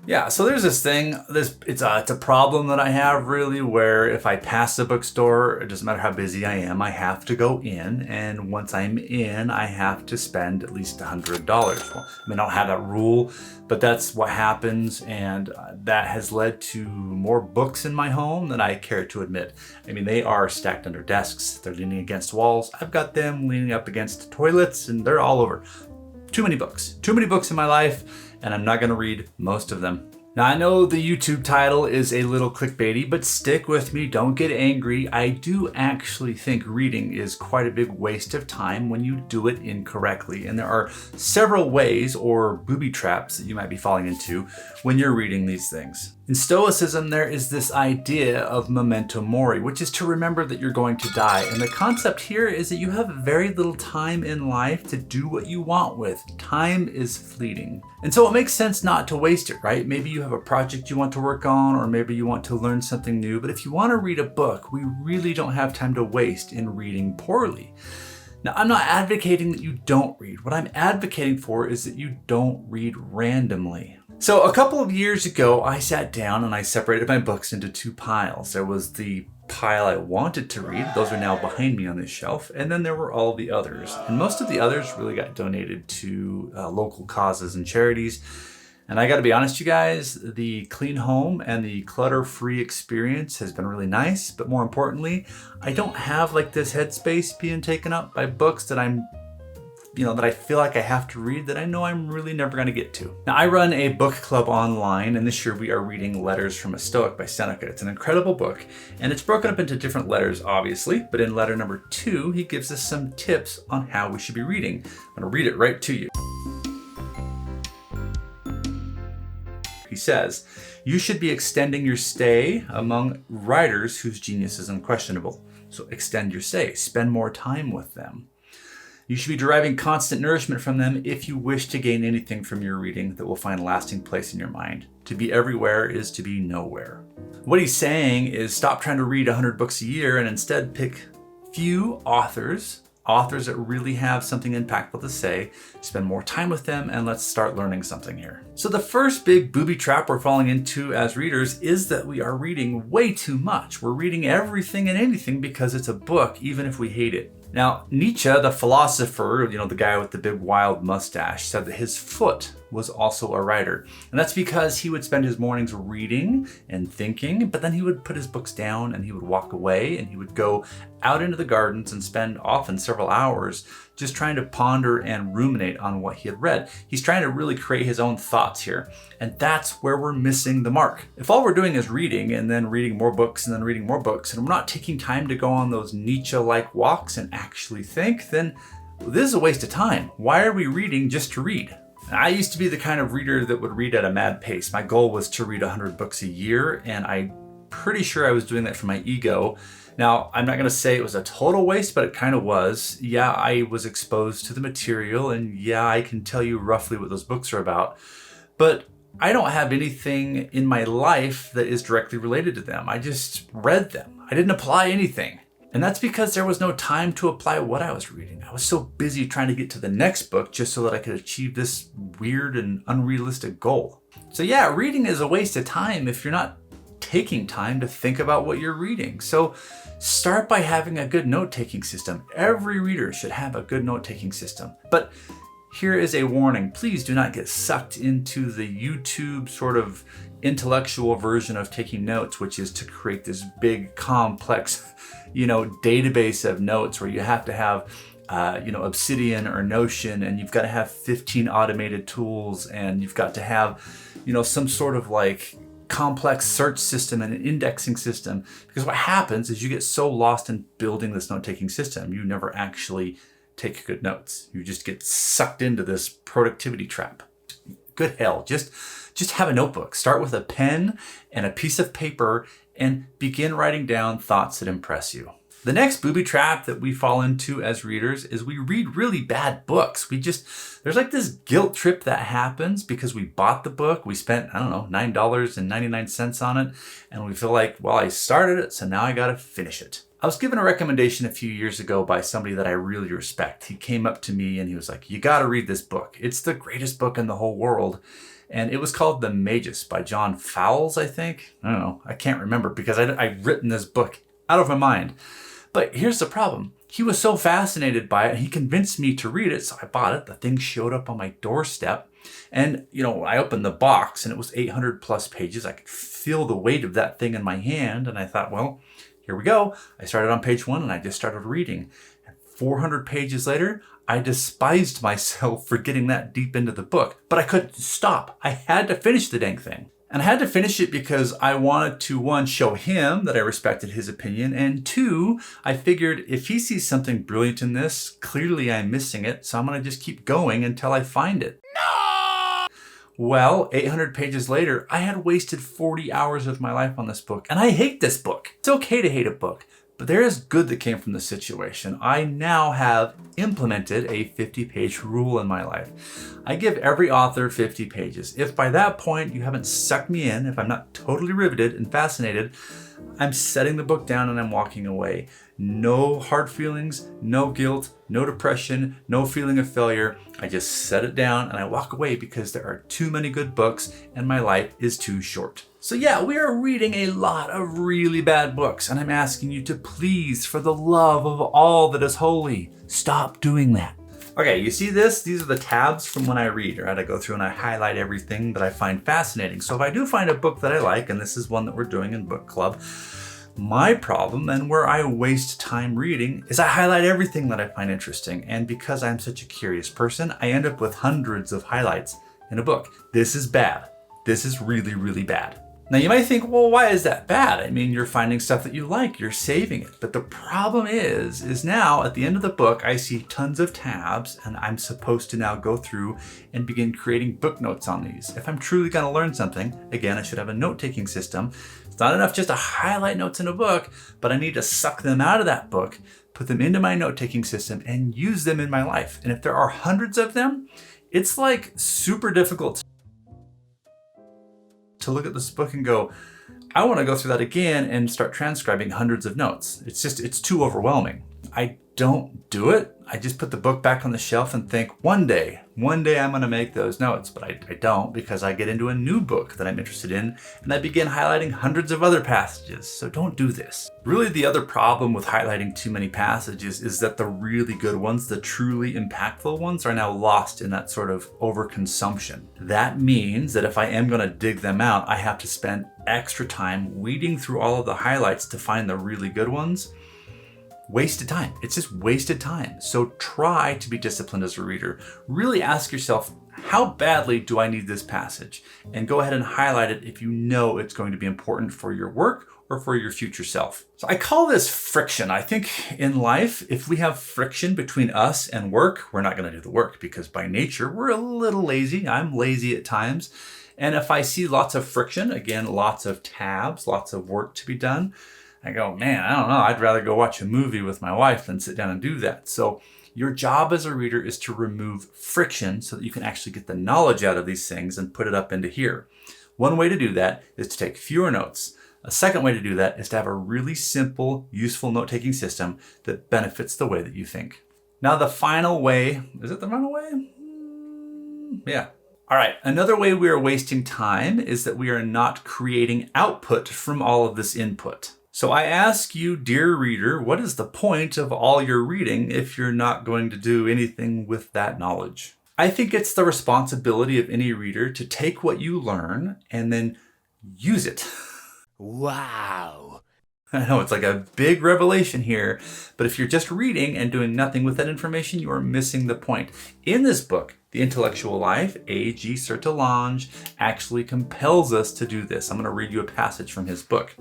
Yeah, so there's this thing. It's a problem that I have really, where if I pass the bookstore, it doesn't matter how busy I am, I have to go in, and once I'm in, I have to spend at least $100. Well, I don't have that rule, but that's what happens, and that has led to more books in my home than I care to admit. They are stacked under desks. They're leaning against walls. I've got them leaning up against toilets, and they're all over. Too many books in my life, and I'm not going to read most of them. Now, I know the YouTube title is a little clickbaity, but stick with me, don't get angry. I do actually think reading is quite a big waste of time when you do it incorrectly. And there are several ways or booby traps that you might be falling into when you're reading these things. In Stoicism, there is this idea of memento mori, which is to remember that you're going to die. And the concept here is that you have very little time in life to do what you want with. Time is fleeting. And so it makes sense not to waste it, right? Maybe you have a project you want to work on, or maybe you want to learn something new. But if you want to read a book, we really don't have time to waste in reading poorly. Now, I'm not advocating that you don't read. What I'm advocating for is that you don't read randomly. So a couple of years ago, I sat down and I separated my books into two piles. There was the pile I wanted to read. Those are now behind me on this shelf. And then there were all the others. And most of the others really got donated to local causes and charities. And I got to be honest, you guys, the clean home and the clutter-free experience has been really nice. But more importantly, I don't have like this headspace being taken up by books that that I feel like I have to read, that I know I'm really never going to get to. Now, I run a book club online, and this year we are reading Letters from a Stoic by Seneca. It's an incredible book, and it's broken up into different letters, obviously, but in letter number 2, he gives us some tips on how we should be reading. I'm going to read it right to you. He says, "You should be extending your stay among writers whose genius is unquestionable." So extend your stay, spend more time with them. You should be deriving constant nourishment from them if you wish to gain anything from your reading that will find a lasting place in your mind. To be everywhere is to be nowhere. What he's saying is stop trying to read 100 books a year and instead pick few authors that really have something impactful to say, spend more time with them, and let's start learning something here. So the first big booby trap we're falling into as readers is that we are reading way too much. We're reading everything and anything because it's a book, even if we hate it. Now, Nietzsche, the philosopher, the guy with the big wild mustache, said that his foot was also a writer. And that's because he would spend his mornings reading and thinking, but then he would put his books down and he would walk away and he would go out into the gardens and spend often several hours just trying to ponder and ruminate on what he had read. He's trying to really create his own thoughts here. And that's where we're missing the mark. If all we're doing is reading and then reading more books and then reading more books, and we're not taking time to go on those Nietzsche-like walks and actually think, then this is a waste of time. Why are we reading just to read? I used to be the kind of reader that would read at a mad pace. My goal was to read 100 books a year, and I'm pretty sure I was doing that for my ego. Now, I'm not going to say it was a total waste, but it kind of was. Yeah, I was exposed to the material, and yeah, I can tell you roughly what those books are about. But I don't have anything in my life that is directly related to them. I just read them. I didn't apply anything. And that's because there was no time to apply what I was reading. I was so busy trying to get to the next book just so that I could achieve this weird and unrealistic goal. So yeah, reading is a waste of time if you're not taking time to think about what you're reading. So start by having a good note-taking system. Every reader should have a good note-taking system. But here is a warning. Please do not get sucked into the YouTube sort of intellectual version of taking notes, which is to create this big, complex, database of notes where you have to have, Obsidian or Notion, and you've got to have 15 automated tools, and you've got to have, some sort of like complex search system and an indexing system. Because what happens is you get so lost in building this note-taking system, you never actually take good notes. You just get sucked into this productivity trap. Good hell, just have a notebook. Start with a pen and a piece of paper and begin writing down thoughts that impress you. The next booby trap that we fall into as readers is we read really bad books. There's like this guilt trip that happens because we bought the book. We spent, $9.99 on it. And we feel like, well, I started it, so now I got to finish it. I was given a recommendation a few years ago by somebody that I really respect. He came up to me and he was like, you got to read this book. It's the greatest book in the whole world. And it was called The Magus by John Fowles, I think. I don't know. I can't remember because I'd written this book out of my mind. But here's the problem. He was so fascinated by it, he convinced me to read it, so I bought it. The thing showed up on my doorstep. And, I opened the box and it was 800 plus pages. I could feel the weight of that thing in my hand. And I thought, well, here we go. I started on page 1 and I just started reading. And 400 pages later, I despised myself for getting that deep into the book. But I couldn't stop. I had to finish the dang thing. And I had to finish it because I wanted to, 1, show him that I respected his opinion, and 2, I figured if he sees something brilliant in this, clearly I'm missing it, so I'm going to just keep going until I find it. No! Well, 800 pages later, I had wasted 40 hours of my life on this book, and I hate this book. It's okay to hate a book, but there is good that came from the situation. I now have implemented a 50-page rule in my life. I give every author 50 pages. If by that point you haven't sucked me in, if I'm not totally riveted and fascinated, I'm setting the book down and I'm walking away. No hard feelings, no guilt, no depression, no feeling of failure. I just set it down and I walk away because there are too many good books and my life is too short. So yeah, we are reading a lot of really bad books, and I'm asking you to please, for the love of all that is holy, stop doing that. Okay, you see this? These are the tabs from when I read, right? I go through and I highlight everything that I find fascinating. So if I do find a book that I like, and this is one that we're doing in book club, my problem, and where I waste time reading, is I highlight everything that I find interesting. And because I'm such a curious person, I end up with hundreds of highlights in a book. This is bad. This is really, really bad. Now you might think, well, why is that bad? I mean, you're finding stuff that you like, you're saving it. But the problem is now at the end of the book, I see tons of tabs and I'm supposed to now go through and begin creating book notes on these. If I'm truly gonna learn something, again, I should have a note-taking system. It's not enough just to highlight notes in a book, but I need to suck them out of that book, put them into my note-taking system and use them in my life. And if there are hundreds of them, it's like super difficult to look at this book and go, I want to go through that again and start transcribing hundreds of notes. It's too overwhelming. I don't do it. I just put the book back on the shelf and think, one day I'm going to make those notes, but I don't, because I get into a new book that I'm interested in and I begin highlighting hundreds of other passages. So don't do this. Really, the other problem with highlighting too many passages is that the really good ones, the truly impactful ones, are now lost in that sort of overconsumption. That means that if I am going to dig them out, I have to spend extra time weeding through all of the highlights to find the really good ones. Wasted time. It's just wasted time. So try to be disciplined as a reader. Really ask yourself, how badly do I need this passage? And go ahead and highlight it if you know it's going to be important for your work or for your future self. So I call this friction. I think in life, if we have friction between us and work, we're not going to do the work because by nature, we're a little lazy. I'm lazy at times. And if I see lots of friction, again, lots of tabs, lots of work to be done, I go, man, I don't know. I'd rather go watch a movie with my wife than sit down and do that. So your job as a reader is to remove friction so that you can actually get the knowledge out of these things and put it up into here. One way to do that is to take fewer notes. A second way to do that is to have a really simple, useful note-taking system that benefits the way that you think. Now the final way, is it the final way? Yeah. All right, another way we are wasting time is that we are not creating output from all of this input. So I ask you, dear reader, what is the point of all your reading if you're not going to do anything with that knowledge? I think it's the responsibility of any reader to take what you learn and then use it. Wow. I know it's like a big revelation here, but if you're just reading and doing nothing with that information, you are missing the point. In this book, The Intellectual Life, A.G. Sertalange actually compels us to do this. I'm going to read you a passage from his book.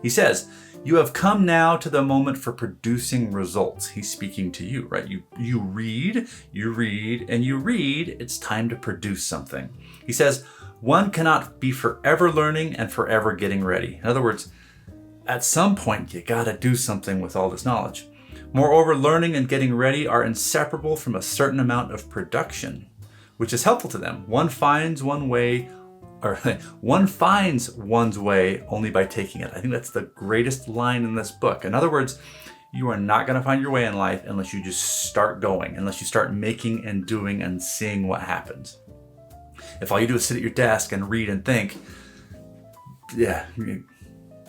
He says, "You have come now to the moment for producing results." He's speaking to you, right? You read, and you read. It's time to produce something. He says, "One cannot be forever learning and forever getting ready." In other words, at some point, you got to do something with all this knowledge. Moreover, learning and getting ready are inseparable from a certain amount of production, which is helpful to them. One finds one's way only by taking it. I think that's the greatest line in this book. In other words, you are not going to find your way in life unless you just start going, unless you start making and doing and seeing what happens. If all you do is sit at your desk and read and think, yeah,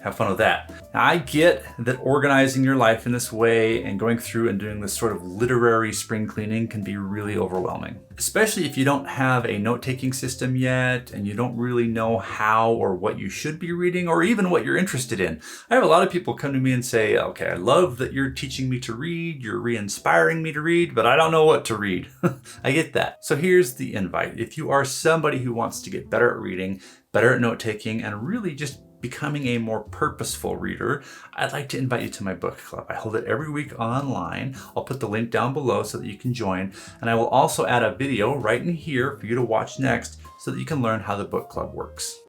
have fun with that. Now, I get that organizing your life in this way and going through and doing this sort of literary spring cleaning can be really overwhelming, especially if you don't have a note-taking system yet and you don't really know how or what you should be reading or even what you're interested in. I have a lot of people come to me and say, okay, I love that you're teaching me to read, you're re-inspiring me to read, but I don't know what to read. I get that. So here's the invite. If you are somebody who wants to get better at reading, better at note-taking, and really just becoming a more purposeful reader, I'd like to invite you to my book club. I hold it every week online. I'll put the link down below so that you can join. And I will also add a video right in here for you to watch next so that you can learn how the book club works.